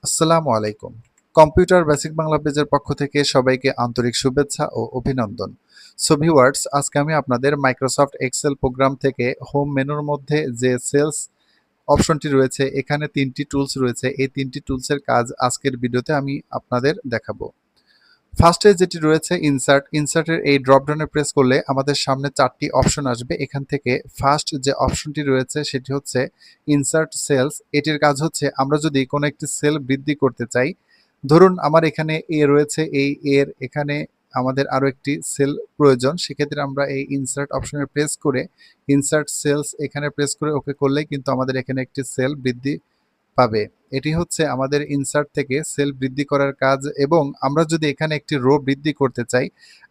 আসসালামু আলাইকুম। Computer basic Bangla পেজের পক্ষ থেকে সবাইকে আন্তরিক শুভেচ্ছা ও অভিনন্দন। সো ভিউয়ার্স, আজকে আমি আপনাদের মাইক্রোসফট এক্সেল প্রোগ্রাম থেকে হোম মেনুর মধ্যে যে সেলস অপশনটি রয়েছে, এখানে ৩টি টুলস রয়েছে। এই ৩টি টুলসের কাজ আজকের ভিডিওতে আমি আপনাদের দেখাবো। ফার্স্টে যেটি রয়েছে ইনসার্টের এই ড্রপডাউনে প্রেস করলে আমাদের সামনে ৪টি অপশন আসবে। এখান থেকে ফার্স্ট যে অপশনটি রয়েছে সেটি হচ্ছে ইনসার্ট সেলস। এটির কাজ হচ্ছে আমরা যদি কোনো একটি সেল বৃদ্ধি করতে চাই, ধরুন আমার এখানে এ রয়েছে, এই এর এখানে আমাদের আরও একটি সেল প্রয়োজন। সেক্ষেত্রে আমরা এই ইনসার্ট অপশনে প্রেস করে ইনসার্ট সেলস এখানে প্রেস করে ওকে করলেই কিন্তু আমাদের এখানে একটি সেল বৃদ্ধি পাবে। এটি হচ্ছে আমাদের ইনসার্ট থেকে সেল বৃদ্ধি করার কাজ। এবং আমরা যদি এখানে একটি রো বৃদ্ধি করতে চাই,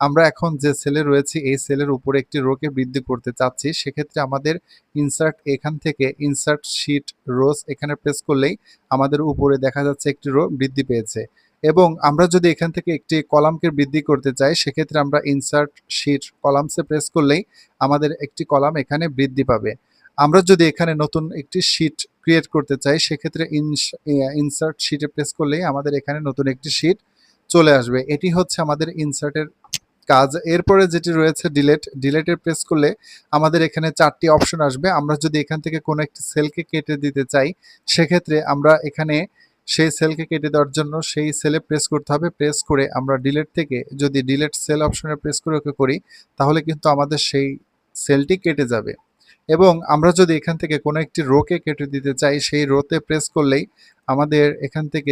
আমরা এখন যে সেলে রয়েছি এই সেলের উপরে একটি রোকে বৃদ্ধি করতে চাচ্ছি, সেক্ষেত্রে আমাদের ইনসার্ট এখান থেকে ইনসার্ট শিট রোস এখানে প্রেস করলেই আমাদের উপরে দেখা যাচ্ছে একটি রো বৃদ্ধি পেয়েছে। এবং আমরা যদি এখান থেকে একটি কলামকে বৃদ্ধি করতে চাই, সেক্ষেত্রে আমরা ইনসার্ট শিট কলামসে প্রেস করলেই আমাদের একটি কলাম এখানে বৃদ্ধি পাবে। আমরা যদি এখানে নতুন একটি শিট ক্রিয়েট করতে চাই, সেক্ষেত্রে ইনসার্ট শিটে প্রেস করলেই আমাদের এখানে নতুন একটি শিট চলে আসবে। এটি হচ্ছে আমাদের ইনসার্টের কাজ। এরপরে যেটি রয়েছে ডিলেটে প্রেস করলে আমাদের এখানে ৪টি অপশন আসবে। আমরা যদি এখান থেকে কোনো একটি সেলকে কেটে দিতে চাই, সেক্ষেত্রে আমরা এখানে সেই সেলকে কেটে দেওয়ার জন্য সেই সেলে প্রেস করতে হবে। প্রেস করে আমরা ডিলেট থেকে যদি ডিলেট সেল অপশনে প্রেস করে ওকে করি, তাহলে কিন্তু আমাদের সেই সেলটি কেটে যাবে। এবং আমরা যদি এখান থেকে কোনো একটি রোকে কেটে দিতে চাই, সেই রোতে প্রেস করলেই আমাদের এখান থেকে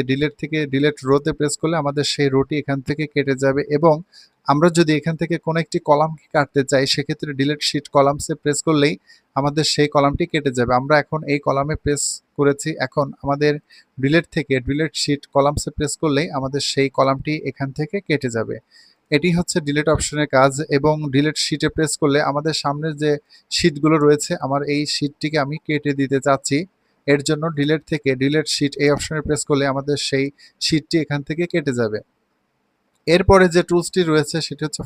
ডিলেট রোতে প্রেস করলে আমাদের সেই রোটি এখান থেকে কেটে যাবে। এবং আমরা যদি এখান থেকে কোনো একটি কলামকে কাটতে চাই, সেক্ষেত্রে ডিলেট শিট কলামসে প্রেস করলেই আমাদের সেই কলামটি কেটে যাবে। আমরা এখন এই কলামে প্রেস করেছি, এখন আমাদের ডিলেট থেকে ডিলেট শিট কলামসে প্রেস করলেই আমাদের সেই কলামটি এখান থেকে কেটে যাবে। এটি হচ্ছে ডিলিট অপশনের কাজ। এবং ডিলিট শিটে প্রেস করলে আমাদের সামনের যে শিটগুলো রয়েছে, আমার এই শিটটিকে আমি কেটে দিতে চাচ্ছি, এর জন্য ডিলিট থেকে ডিলিট শিট এই অপশনে প্রেস করলে আমাদের সেই শিটটি এখান থেকে কেটে যাবে। এরপরে যে টুলসটি রয়েছে সেটি হচ্ছে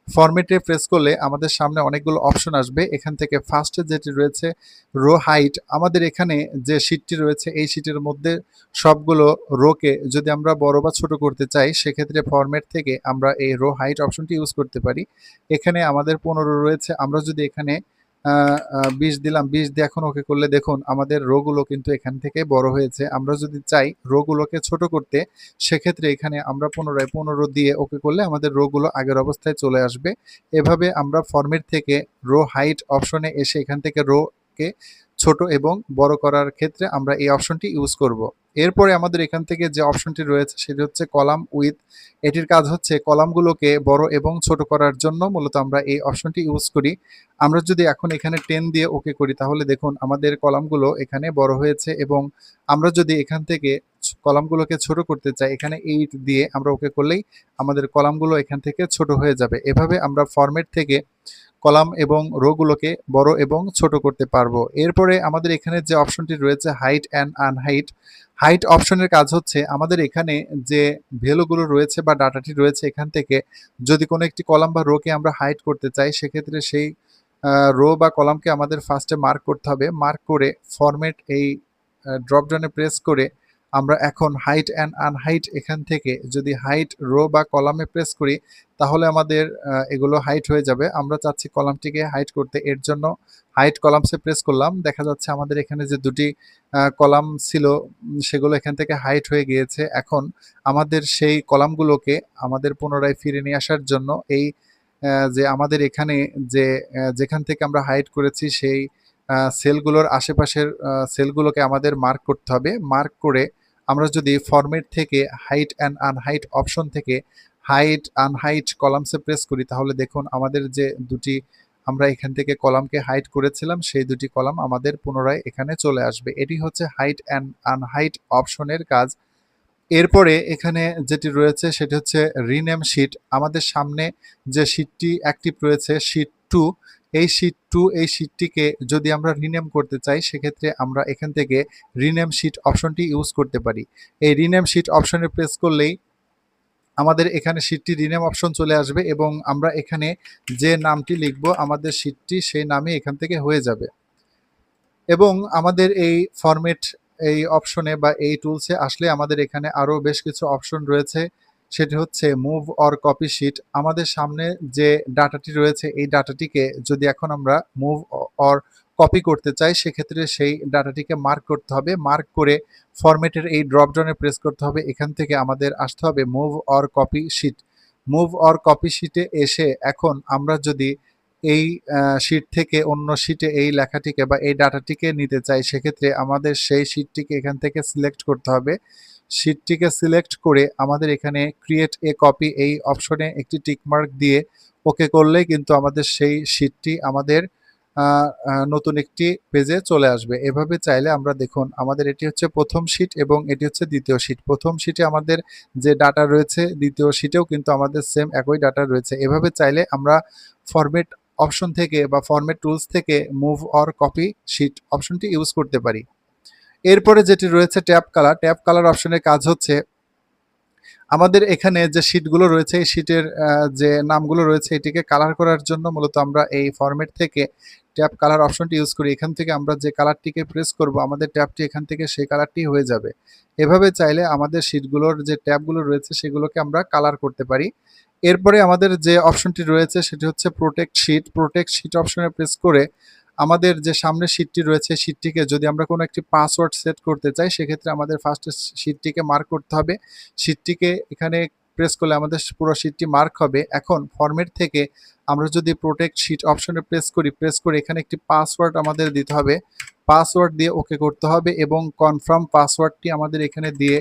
ফরম্যাটে প্রেস করলে আমাদের সামনে অনেকগুলো অপশন আসবে। এখান থেকে ফার্স্টে যেটি রয়েছে রো হাইট, আমাদের এখানে যে শিটটি রয়েছে এই শিটের মধ্যে সবগুলো রোকে যদি আমরা বড় বা ছোট করতে চাই, সেক্ষেত্রে ফরম্যাট থেকে আমরা এই রো হাইট অপশনটি ইউজ করতে পারি। এখানে আমাদের 15 রয়েছে, আমরা যদি এখানে 20 দিলাম, 20 দিয়ে এখন ওকে করলে দেখুন আমাদের রোগুলো কিন্তু এখান থেকে বড় হয়েছে। আমরা যদি চাই রোগুলোকে ছোট করতে, সেক্ষেত্রে এখানে আমরা পুনরায় 15 দিয়ে ওকে করলে আমাদের রোগুলো আগের অবস্থায় চলে আসবে। এভাবে আমরা ফরম্যাট থেকে রো হাইট অপশনে এসে এখান থেকে রোকে ছোট এবং বড় করার ক্ষেত্রে আমরা এই অপশনটি ইউজ করব। এরপরে আমাদের এখান থেকে যে অপশনটি রয়েছে সেটি হচ্ছে কলাম উইথ। এটির কাজ হচ্ছে কলামগুলোকে বড় এবং ছোট করার জন্য মূলত আমরা এই অপশনটি ইউজ করি। আমরা যদি এখন এখানে 10 দিয়ে ওকে করি, তাহলে দেখুন আমাদের কলামগুলো এখানে বড় হয়েছে। এবং আমরা যদি এখান থেকে কলামগুলোকে ছোট করতে চাই, এখানে 8 দিয়ে আমরা ওকে করলেই আমাদের কলামগুলো এখান থেকে ছোট হয়ে যাবে। এভাবে আমরা ফরম্যাট থেকে কলাম এবং রোগুলোকে বড় এবং ছোট করতে পারবো। এরপরে আমাদের এখানে যে অপশনটি রয়েছে হাইট অ্যান্ড আনহাইট। হাইট অপশনের কাজ হচ্ছে আমাদের এখানে যে ভ্যালুগুলো রয়েছে বা ডাটাটি রয়েছে, এখান থেকে যদি কোনো একটি কলাম বা রোকে আমরা হাইট করতে চাই, সেক্ষেত্রে সেই রো বা কলামকে আমাদের ফার্স্টে মার্ক করতে হবে। মার্ক করে ফরম্যাট এই ড্রপডাউনে প্রেস করে আমরা এখন হাইট অ্যান্ড আনহাইট এখান থেকে যদি হাইট রো বা কলামে প্রেস করি, তাহলে আমাদের এগুলো হাইট হয়ে যাবে। আমরা চাচ্ছি কলামটিকে হাইট করতে, এর জন্য হাইট কলামসে প্রেস করলাম। দেখা যাচ্ছে আমাদের এখানে যে দুটি কলাম ছিল সেগুলো এখান থেকে হাইট হয়ে গিয়েছে। এখন আমাদের সেই কলামগুলোকে আমাদের পুনরায় ফিরে নিয়ে আসার জন্য এই যে আমাদের এখানে যে যেখান থেকে আমরা হাইড করেছি সেই সেলগুলোর আশেপাশের সেলগুলোকে আমাদের মার্ক করতে হবে। মার্ক করে আমরা যদি ফরম্যাট থেকে হাইট অ্যান্ড আনহাইট অপশন থেকে হাইট আনহাইট কলামসে প্রেস করি, তাহলে দেখুন আমাদের যে দুটি আমরা এখান থেকে কলামকে হাইট করেছিলাম সেই দুটি কলাম আমাদের পুনরায় এখানে চলে আসবে। এটি হচ্ছে হাইট অ্যান্ড আনহাইট অপশনের কাজ। এরপরে এখানে যেটি রয়েছে সেটি হচ্ছে রিনেম শিট। আমাদের সামনে যে শিটটি অ্যাক্টিভ রয়েছে শিট 2, এই শিটটিকে যদি আমরা রিনেম করতে চাই, সেক্ষেত্রে আমরা এখান থেকে রিনেম শিট অপশনটি ইউজ করতে পারি। এই রিনেম শিট অপশনে প্রেস করলেই আমাদের এখানে শিটটি রিনেম অপশন চলে আসবে এবং আমরা এখানে যে নামটি লিখব আমাদের শিটটি সেই নামই এখান থেকে হয়ে যাবে। এবং আমাদের এই ফরম্যাট এই অপশনে বা এই টুলসে আসলে আমাদের এখানে আরও বেশ কিছু অপশন রয়েছে। সেটি হচ্ছে মুভ অর কপি শিট। আমাদের সামনে যে ডাটাটি রয়েছে এই ডাটাটিকে যদি এখন আমরা মুভ অর কপি করতে চাই, সেক্ষেত্রে সেই ডাটাটিকে মার্ক করতে হবে। মার্ক করে ফরম্যাটের এই ড্রপ ডাউনে প্রেস করতে হবে। এখান থেকে আমাদের আসতে হবে move or copy sheet. Move or copy শিটে এসে এখন আমরা যদি এই শিট থেকে অন্য শিটে এই লেখাটিকে বা এই ডাটাটিকে নিতে চাই, সেক্ষেত্রে আমাদের সেই শিটটিকে এখান থেকে সিলেক্ট করতে হবে। শিটটিকে সিলেক্ট করে আমাদের এখানে ক্রিয়েট এ কপি এই অপশনে একটি টিকমার্ক দিয়ে ওকে করলেই কিন্তু আমাদের সেই শিটটি আমাদের নতুন একটি পেজে চলে আসবে। এভাবে চাইলে আমরা দেখুন আমাদের এটি হচ্ছে প্রথম শিট এবং এটি হচ্ছে দ্বিতীয় শিট। প্রথম শিটে আমাদের যে ডাটা রয়েছে, দ্বিতীয় শিটেও কিন্তু আমাদের সেম একই ডাটা রয়েছে। এভাবে চাইলে আমরা ফরম্যাট অপশন থেকে বা ফরম্যাট টুলস থেকে মুভ অর কপি শিট অপশনটি ইউজ করতে পারি। এরপরে যেটি রয়েছে ট্যাব কালার। ট্যাব কালার অপশনের কাজ হচ্ছে আমাদের এখানে যে শিটগুলো রয়েছে এই শিটের যে নামগুলো রয়েছে এটিকে কালার করার জন্য মূলত আমরা এই ফরম্যাট থেকে ট্যাব কালার অপশনটি ইউজ করি। এখান থেকে আমরা যে কালারটিকে প্রেস করব আমাদের ট্যাবটি এখান থেকে সেই কালারটি হয়ে যাবে। এভাবে চাইলে আমাদের শিটগুলোর যে ট্যাবগুলো রয়েছে সেগুলোকে আমরা কালার করতে পারি। এরপরে আমাদের যে অপশনটি রয়েছে সেটি হচ্ছে প্রোটেক্ট শিট। প্রোটেক্ট শিট অপশনে প্রেস করে আমাদের যে সামনের শিটটি রয়েছে শিটটিকে যদি আমরা কোনো একটি পাসওয়ার্ড সেট করতে চাই, সেক্ষেত্রে আমাদের ফার্স্টে শিটটিকে মার্ক করতে হবে। শিটটিকে এখানে প্রেস করলে আমাদের পুরো শিটটি মার্ক হবে। এখন ফরম্যাট থেকে আমরা যদি প্রোটেক্ট শিট অপশনে প্রেস করে এখানে একটি পাসওয়ার্ড আমাদের দিতে হবে। পাসওয়ার্ড দিয়ে ওকে করতে হবে এবং কনফার্ম পাসওয়ার্ডটি আমাদের এখানে দিয়ে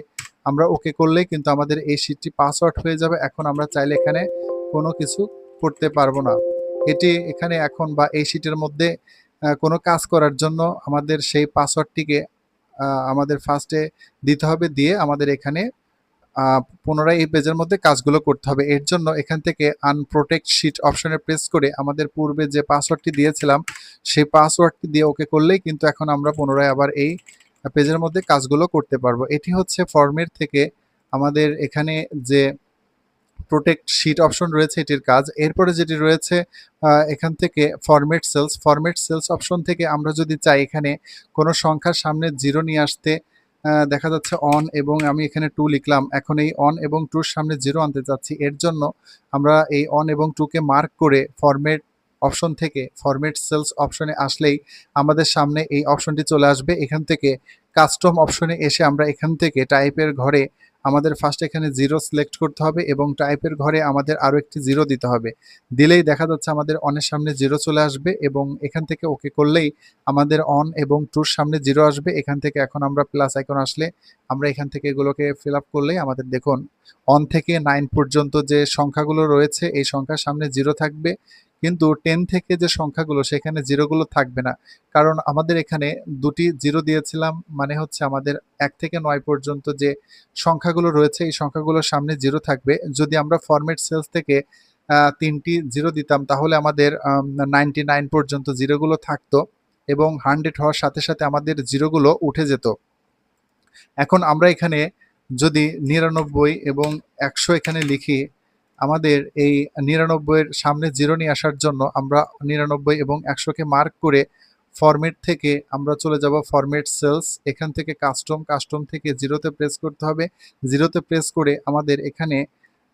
আমরা ওকে করলেই কিন্তু আমাদের এই শিটটি পাসওয়ার্ড হয়ে যাবে। এখন আমরা চাইলে এখানে কোনো কিছু করতে পারবো না। এটি এখানে এখন বা এই শিটের মধ্যে কোনো কাজ করার জন্য আমাদের সেই পাসওয়ার্ডটিকে আমাদের ফার্স্টে দিতে হবে, দিয়ে আমাদের এখানে পুনরায় এই পেজের মধ্যে কাজগুলো করতে হবে। এর জন্য এখান থেকে আনপ্রোটেক্ট শিট অপশনে প্রেস করে আমাদের পূর্বে যে পাসওয়ার্ডটি দিয়েছিলাম সেই পাসওয়ার্ডটি দিয়ে ওকে করলেই কিন্তু এখন আমরা পুনরায় আবার এই পেজের মধ্যে কাজগুলো করতে পারবো। এটি হচ্ছে ফর্মের থেকে আমাদের এখানে যে প্রোটেক্ট শিট অপশন রয়েছে এটির কাজ। এরপরে যেটি রয়েছে এখান থেকে ফরম্যাট সেলস অপশন থেকে আমরা যদি চাই এখানে কোনো সংখ্যার সামনে 0 নিয়ে আসতে, দেখা যাচ্ছে অন এবং আমি এখানে 2 লিখলাম। এখন এই অন এবং 2 র সামনে 0 আনতে চাচ্ছি। এর জন্য আমরা এই অন এবং 2 কে মার্ক করে ফরম্যাট অপশন থেকে ফরম্যাট সেলস অপশনে আসলেই আমাদের সামনে এই অপশনটি চলে আসবে। এখান থেকে কাস্টম অপশনে এসে আমরা এখান থেকে টাইপের ঘরে আমাদের ফার্স্ট এখানে 0 সিলেক্ট করতে হবে এবং টাইপের ঘরে আমাদের আরও একটি 0 দিতে হবে। দিলেই দেখা যাচ্ছে আমাদের অনের সামনে 0 চলে আসবে এবং এখান থেকে ওকে করলেই আমাদের অন এবং 2 র সামনে 0 আসবে। এখান থেকে এখন আমরা প্লাস আইকন আসলে আমরা এখান থেকে এগুলোকে ফিল আপ করলেই আমাদের দেখুন অন থেকে 9 পর্যন্ত যে সংখ্যাগুলো রয়েছে এই সংখ্যার সামনে 0 থাকবে, কিন্তু 10 থেকে যে সংখ্যাগুলো সেখানে 0 গুলো থাকবে না। কারণ আমাদের এখানে 2টি 0 দিয়েছিলাম, মানে হচ্ছে আমাদের 1 থেকে 9 পর্যন্ত যে সংখ্যাগুলো রয়েছে এই সংখ্যাগুলোর সামনে 0 থাকবে। যদি আমরা ফরম্যাট সেলস থেকে 3টি 0 দিতাম তাহলে আমাদের 99 পর্যন্ত 0 গুলো থাকতো এবং 100 হওয়ার সাথে সাথে আমাদের 0 গুলো উঠে যেত। এখন আমরা এখানে যদি 99 এবং 100 এখানে লিখি, আমাদের এই 99 এর সামনে 0 নিয়ে আসার জন্য আমরা 99 এবং 100 কে মার্ক করে ফরম্যাট থেকে আমরা চলে যাব ফরম্যাট সেলস। এখান থেকে কাস্টম থেকে 0 তে প্রেস করতে হবে। 0 তে প্রেস করে আমাদের এখানে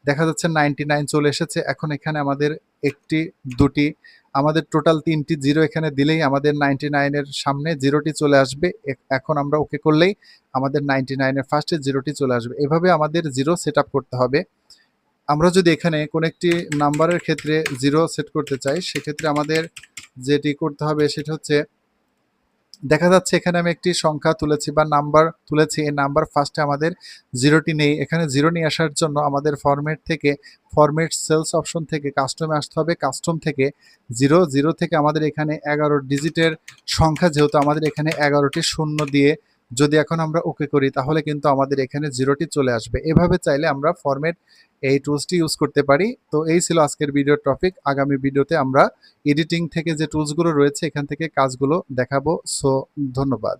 দেখা যাচ্ছে 99 চলে এসেছে। এখন এখানে আমাদের 1টি 2টি আমাদের টোটাল 3টি 0 এখানে দিলেই আমাদের 99 এর সামনে 0টি চলে আসবে। এখন আমরা ওকে করলেই আমাদের 99 এর ফার্স্টে 0টি চলে আসবে। এভাবে আমাদের 0 সেটআপ করতে হবে। আমরা যদি এখানে কোনো একটি নাম্বারের ক্ষেত্রে 0 সেট করতে চাই, সেক্ষেত্রে আমাদের যেটি করতে হবে সেটা হচ্ছে, দেখা যাচ্ছে এখানে আমি একটি সংখ্যা তুলেছি বা নাম্বার তুলেছি, এই নাম্বার ফার্স্টে আমাদের 0টি নেই। এখানে 0 নিয়ে আসার জন্য আমাদের ফরম্যাট সেলস অপশন থেকে কাস্টমে আসতে হবে। কাস্টম থেকে 0 থেকে আমাদের এখানে 11 ডিজিটের সংখ্যা, যেহেতু আমাদের এখানে 11টি শূন্য দিয়ে যদি এখন আমরা ওকে করি তাহলে কিন্তু আমাদের এখানে 0টি চলে আসবে। এভাবে চাইলে আমরা ফরম্যাট এই টুলসটি ইউজ করতে পারি। তো এই ছিল আজকের ভিডিওর টপিক। আগামী ভিডিওতে আমরা এডিটিং থেকে যে টুলসগুলো রয়েছে এখান থেকে কাজগুলো দেখাবো। সো ধন্যবাদ।